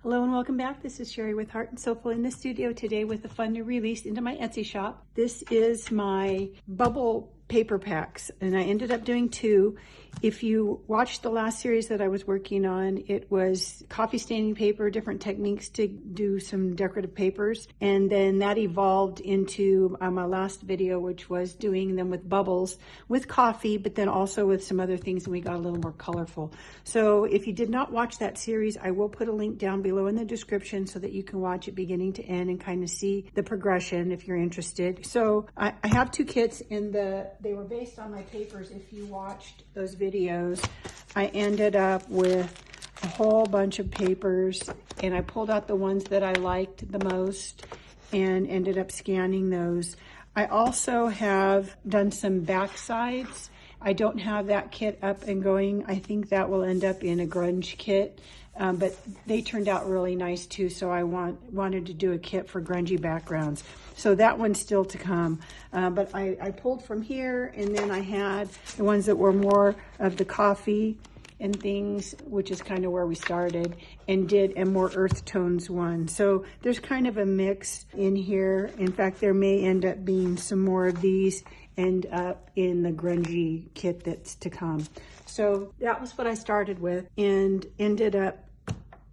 Hello and welcome back. This is Sherry with Heart and Soulful in the studio today with a fun new release into my Etsy shop. This is my bubble paper packs, and I ended up doing two. If you watched the last series that I was working on, it was coffee staining paper, different techniques to do some decorative papers, and then that evolved into my last video, which was doing them with bubbles with coffee, but then also with some other things, and we got a little more colorful. So if you did not watch that series, I will put a link down below in the description so that you can watch it beginning to end and kind of see the progression if you're interested. So I have two kits, and they were based on my papers. If you watched those videos, I ended up with a whole bunch of papers, and I pulled out the ones that I liked the most and ended up scanning those. I also have done some backsides. I don't have that kit up and going. I think that will end up in a grunge kit, but they turned out really nice too, so I wanted to do a kit for grungy backgrounds. So that one's still to come, but I pulled from here, and then I had the ones that were more of the coffee and things, which is kind of where we started, and did a more earth tones one. So there's kind of a mix in here. In fact, there may end up being some more of these end up in the grungy kit that's to come. So that was what I started with and ended up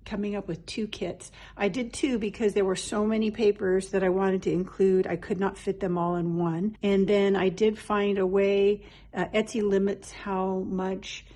coming up with two kits. I did two because there were so many papers that I wanted to include. I could not fit them all in one. And then I did find a way, Etsy limits how much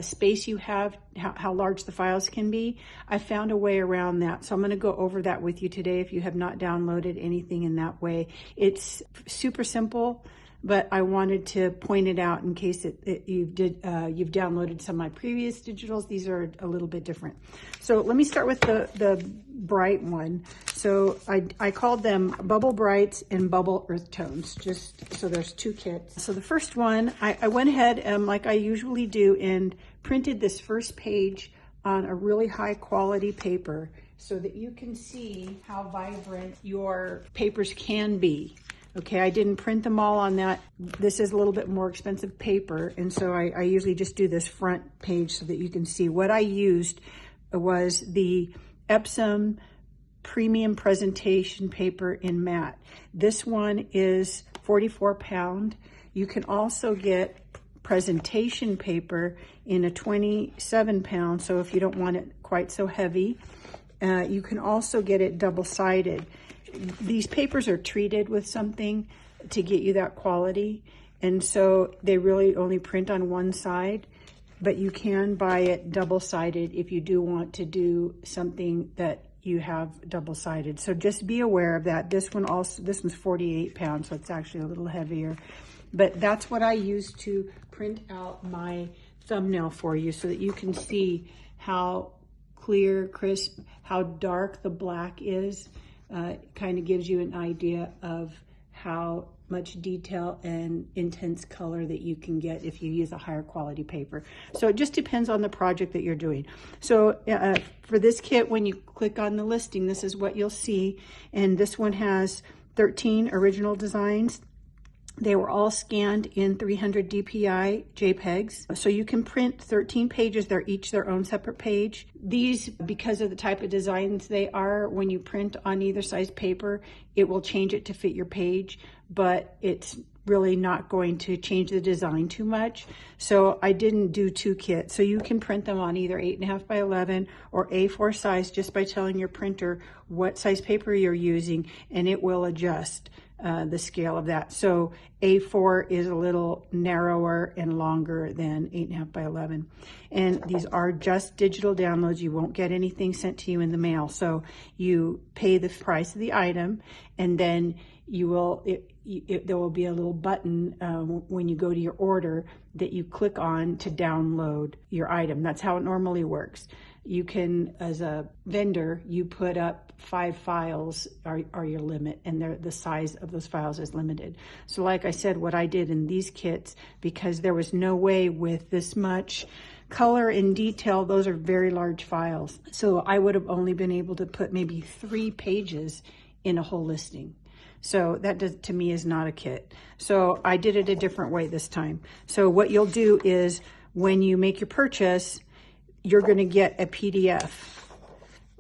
space you have, how large the files can be. I found a way around that. So I'm going to go over that with you today if you have not downloaded anything in that way. It's super simple, but I wanted to point it out in case you've downloaded some of my previous digitals. These are a little bit different. So let me start with the bright one. So I called them Bubble Brights and Bubble Earth Tones, just so there's two kits. So the first one, I went ahead like I usually do and printed this first page on a really high quality paper so that you can see how vibrant your papers can be. Okay, I didn't print them all on that. This is a little bit more expensive paper, and so I usually just do this front page so that you can see. What I used was the Epsom Premium Presentation paper in matte. This one is 44 pound. You can also get presentation paper in a 27 pound, so if you don't want it quite so heavy. You can also get it double-sided. These papers are treated with something to get you that quality, and so they really only print on one side, but you can buy it double-sided if you do want to do something that you have double-sided. So just be aware of that. This one's 48 pounds, so it's actually a little heavier, but that's what I use to print out my thumbnail for you so that you can see how clear, crisp, how dark the black is. Kind of gives you an idea of how much detail and intense color that you can get if you use a higher quality paper. So it just depends on the project that you're doing. So for this kit, when you click on the listing, this is what you'll see. And this one has 13 original designs. They were all scanned in 300 DPI JPEGs. So you can print 13 pages. They're each their own separate page. These, because of the type of designs they are, when you print on either size paper, it will change it to fit your page, but it's really not going to change the design too much. So I didn't do two kits. So you can print them on either 8.5 by 11 or A4 size just by telling your printer what size paper you're using, and it will adjust the scale of that. So A4 is a little narrower and longer than 8.5 by 11. And these are just digital downloads. You won't get anything sent to you in the mail. So you pay the price of the item, and then you will, there will be a little button when you go to your order that you click on to download your item. That's how it normally works. You can, as a vendor, you put up 5 files are your limit, and the size of those files is limited. So like I said, what I did in these kits, because there was no way with this much color and detail, those are very large files. So I would have only been able to put maybe 3 pages in a whole listing. So that to me is not a kit. So I did it a different way this time. So what you'll do is when you make your purchase, you're going to get a PDF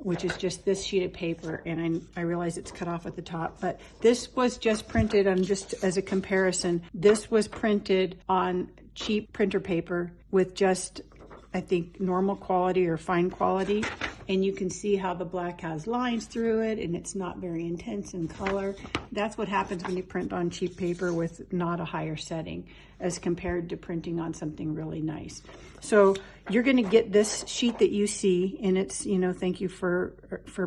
which is just this sheet of paper, and I realize it's cut off at the top, but this was just printed on, just as a comparison, this was printed on cheap printer paper with just, I think, normal quality or fine quality, and you can see how the black has lines through it and it's not very intense in color. That's what happens when you print on cheap paper with not a higher setting as compared to printing on something really nice. So you're going to get this sheet that you see, and it's, you know, thank you for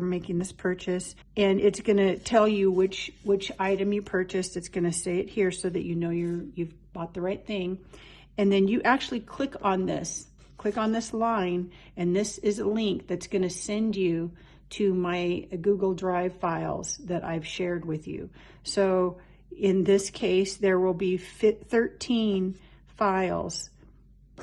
making this purchase, and it's going to tell you which item you purchased. It's going to say it here so that you know you've bought the right thing. And then you actually click on this line, and this is a link that's going to send you to my Google Drive files that I've shared with you. So in this case, there will be 13 files,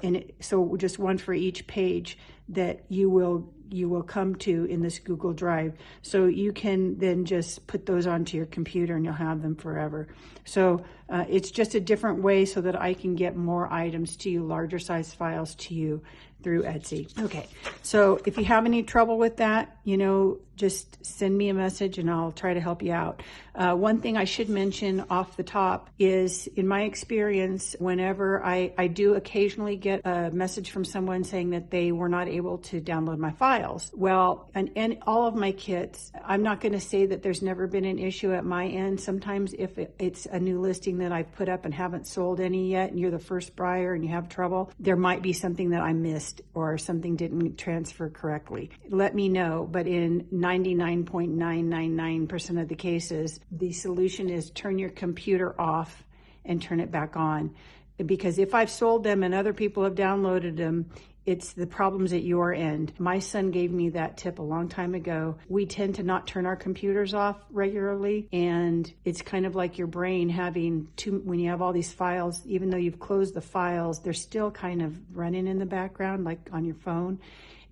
and so just one for each page that you will come to in this Google Drive. So you can then just put those onto your computer and you'll have them forever. So it's just a different way so that I can get more items to you, larger size files to you through Etsy. Okay, so if you have any trouble with that, you know, just send me a message and I'll try to help you out. One thing I should mention off the top is, in my experience, whenever I do occasionally get a message from someone saying that they were not able to download my files. Well, and all of my kits, I'm not going to say that there's never been an issue at my end. Sometimes if it's a new listing that I've put up and haven't sold any yet, and you're the first buyer and you have trouble, there might be something that I missed or something didn't transfer correctly. Let me know, but in 99.999% of the cases, the solution is turn your computer off and turn it back on. Because if I've sold them and other people have downloaded them, it's the problems at your end. My son gave me that tip a long time ago. We tend to not turn our computers off regularly, and it's kind of like your brain having when you have all these files, even though you've closed the files, they're still kind of running in the background, like on your phone,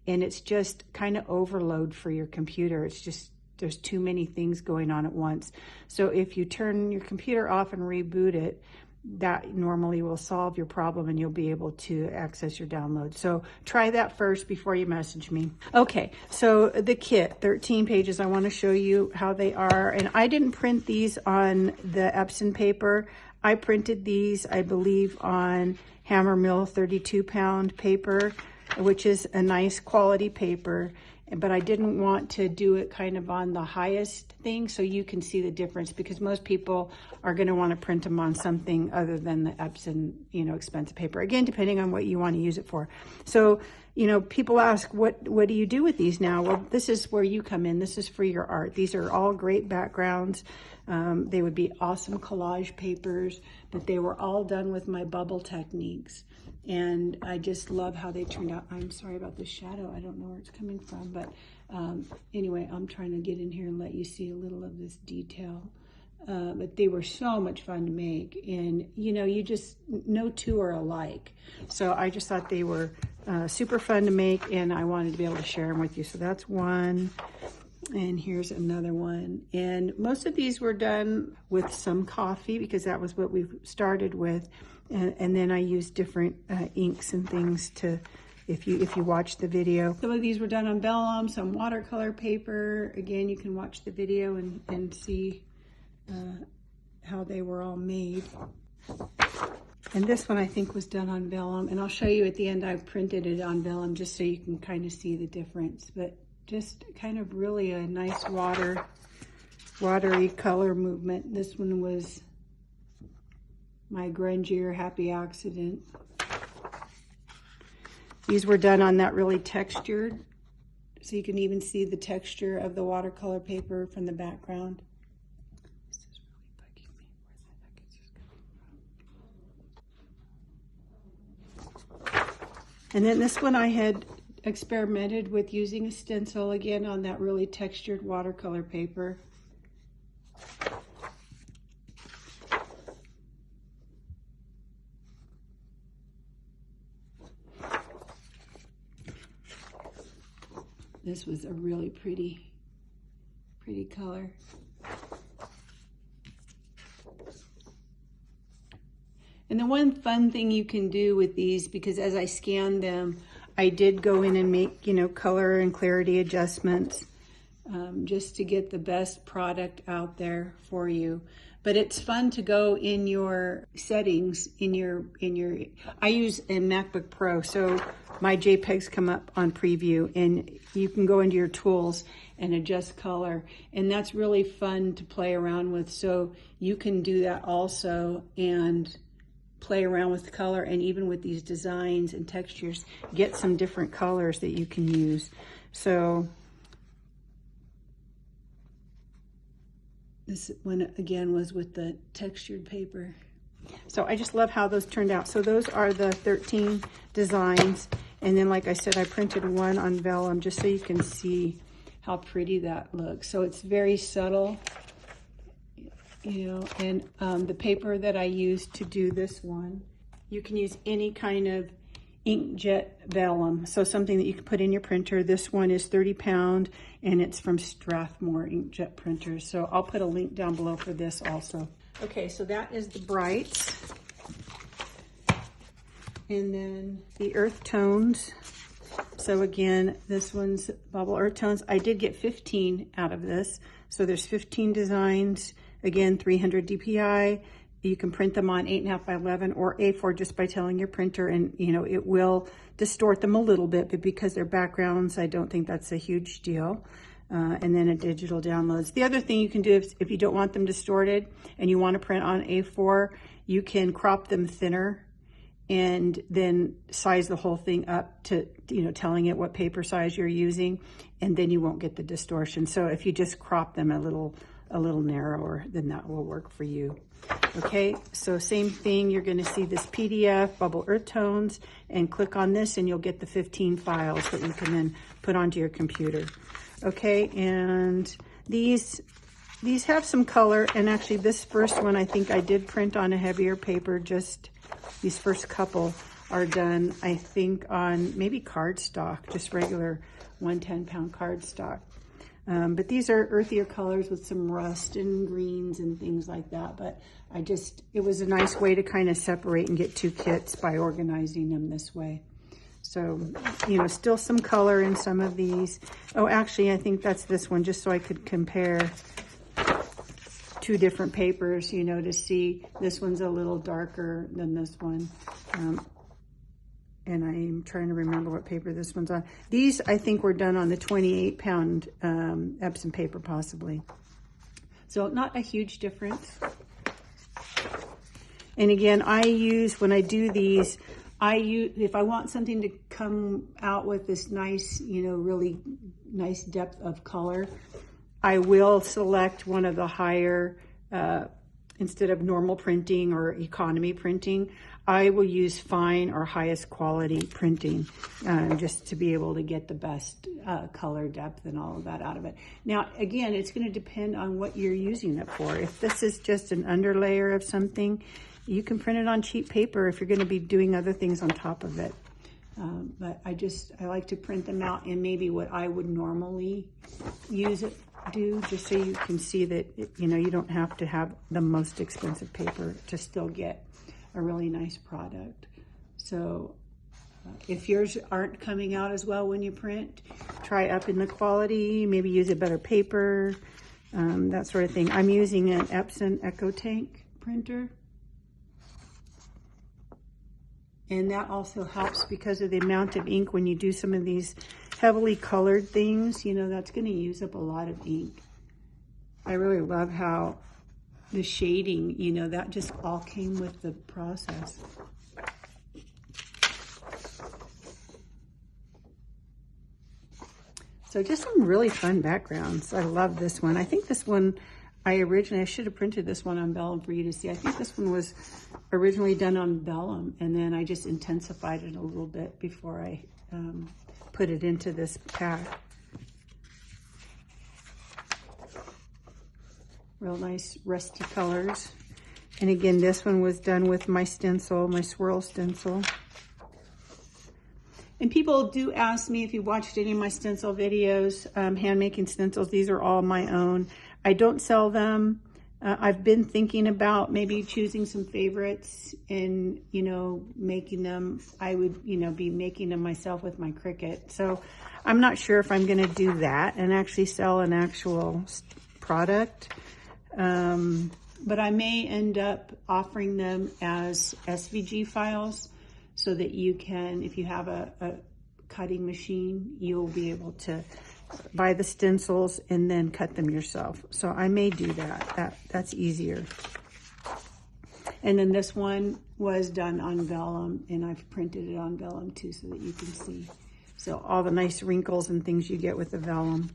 and it's just kind of overload for your computer. It's just, there's too many things going on at once. So if you turn your computer off and reboot it, that normally will solve your problem and you'll be able to access your download. So try that first before you message me. Okay, so the kit, 13 pages. I want to show you how they are. And I didn't print these on the Epson paper. I printed these, I believe, on Hammermill 32-pound paper, which is a nice quality paper. But I didn't want to do it kind of on the highest thing so you can see the difference, because most people are going to want to print them on something other than the Epson, you know, expensive paper. Again, depending on what you want to use it for. So, you know, people ask, what do you do with these now? Well, this is where you come in. This is for your art. These are all great backgrounds. They would be awesome collage papers, but they were all done with my bubble techniques. And I just love how they turned out. I'm sorry about the shadow. I don't know where it's coming from, but anyway, I'm trying to get in here and let you see a little of this detail. But they were so much fun to make, and you know, no two are alike. So I just thought they were super fun to make, and I wanted to be able to share them with you. So that's one. And here's another one. And most of these were done with some coffee, because that was what we started with. And then I used different inks and things to, if you watch the video. Some of these were done on vellum, some watercolor paper. Again, you can watch the video and see how they were all made. And this one I think was done on vellum. And I'll show you at the end, I printed it on vellum just so you can kind of see the difference. But just kind of really a nice watery color movement. This one was my grungier Happy Accident. These were done on that really textured, so you can even see the texture of the watercolor paper from the background. This is really bugging me. Where the heck is this coming from? And then this one I had experimented with using a stencil, again on that really textured watercolor paper. This was a really pretty color. And the one fun thing you can do with these, because as I scan them, I did go in and make, you know, color and clarity adjustments just to get the best product out there for you. But it's fun to go in your settings, I use a MacBook Pro, so my JPEGs come up on preview, and you can go into your tools and adjust color. And that's really fun to play around with. So you can do that also and play around with the color, and even with these designs and textures, get some different colors that you can use. So this one again was with the textured paper. So I just love how those turned out. So those are the 13 designs. And then, like I said, I printed one on vellum just so you can see how pretty that looks. So it's very subtle, you know, and the paper that I used to do this one, you can use any kind of inkjet vellum. So something that you can put in your printer. This one is 30 pound and it's from Strathmore inkjet printers. So I'll put a link down below for this also. Okay, so that is the brights. And then the earth tones. So again, this one's bubble earth tones. I did get 15 out of this. So there's 15 designs. Again, 300 DPI. You can print them on 8.5 by 11 or A4 just by telling your printer, and you know, it will distort them a little bit, but because they're backgrounds, I don't think that's a huge deal. And then a digital downloads. The other thing you can do if you don't want them distorted and you want to print on A4, you can crop them thinner and then size the whole thing up to, you know, telling it what paper size you're using, and then you won't get the distortion. So if you just crop them a little narrower, then that will work for you. Okay, so same thing, you're gonna see this PDF, bubble earth tones, and click on this and you'll get the 15 files that you can then put onto your computer. Okay, and these have some color, and actually this first one I think I did print on a heavier paper. Just these first couple are done, I think, on maybe cardstock, just regular 110-pound cardstock. But these are earthier colors with some rust and greens and things like that. But it was a nice way to kind of separate and get two kits by organizing them this way. So, you know, still some color in some of these. Oh, actually, I think that's this one, just so I could compare two different papers, you know, to see this one's a little darker than this one. And I'm trying to remember what paper this one's on. These, I think, were done on the 28-pound Epson paper, possibly. So not a huge difference. And again, when I do these, if I want something to come out with this nice, you know, really nice depth of color, I will select one of the higher, instead of normal printing or economy printing, I will use fine or highest quality printing just to be able to get the best color depth and all of that out of it. Now, again, it's going to depend on what you're using it for. If this is just an underlayer of something, you can print it on cheap paper if you're going to be doing other things on top of it. But I like to print them out in maybe what I would normally do, just so you can see that, you know, you don't have to have the most expensive paper to still get a really nice product. So if yours aren't coming out as well when you print, try up in the quality, maybe use a better paper, that sort of thing. I'm using an Epson EcoTank printer. And that also helps because of the amount of ink when you do some of these heavily colored things, you know, that's going to use up a lot of ink. I really love how the shading, you know, that just all came with the process. So just some really fun backgrounds. I love this one. I think this one, I should have printed this one on vellum for you to see. I think this one was originally done on vellum, and then I just intensified it a little bit before I put it into this pack. Real nice rusty colors. And again, this one was done with my stencil, my swirl stencil. And people do ask me if you watched any of my stencil videos, hand making stencils. These are all my own. I don't sell them. I've been thinking about maybe choosing some favorites and, you know, making them. I would, you know, be making them myself with my Cricut. So I'm not sure if I'm going to do that and actually sell an actual product. But I may end up offering them as SVG files so that you can, if you have a cutting machine, you'll be able to buy the stencils and then cut them yourself. So I may do that. That's easier. And then this one was done on vellum, and I've printed it on vellum too so that you can see. So all the nice wrinkles and things you get with the vellum.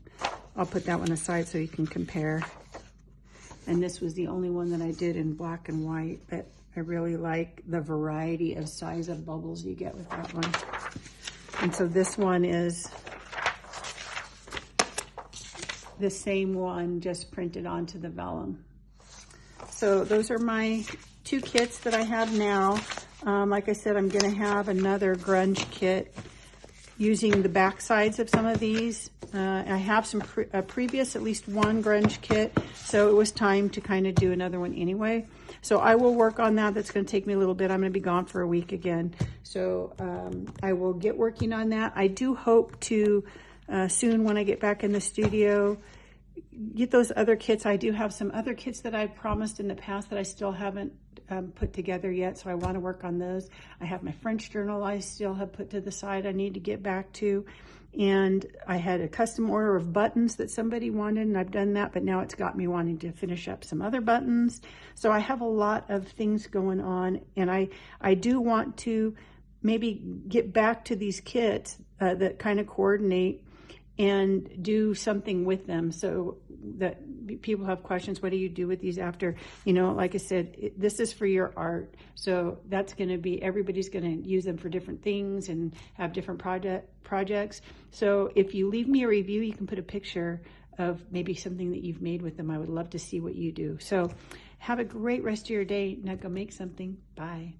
I'll put that one aside so you can compare. And this was the only one that I did in black and white, but I really like the variety of size of bubbles you get with that one. And so this one is the same one, just printed onto the vellum. So those are my 2 kits that I have now. Like I said, I'm going to have another grunge kit using the back sides of some of these. I have some previous, at least one grunge kit, so it was time to kind of do another one anyway. So I will work on that. That's going to take me a little bit. I'm going to be gone for a week again. So I will get working on that. I do hope to soon, when I get back in the studio, get those other kits. I do have some other kits that I promised in the past that I still haven't put together yet, so I want to work on those. I have my French journal I still have put to the side I need to get back to, and I had a custom order of buttons that somebody wanted, and I've done that, but now it's got me wanting to finish up some other buttons. So I have a lot of things going on, and I do want to maybe get back to these kits that kind of coordinate and do something with them so that people have questions. What do you do with these after? You know, like I said, this is for your art. So that's going to be, everybody's going to use them for different things and have different projects. So if you leave me a review, you can put a picture of maybe something that you've made with them. I would love to see what you do. So have a great rest of your day. Now go make something. Bye.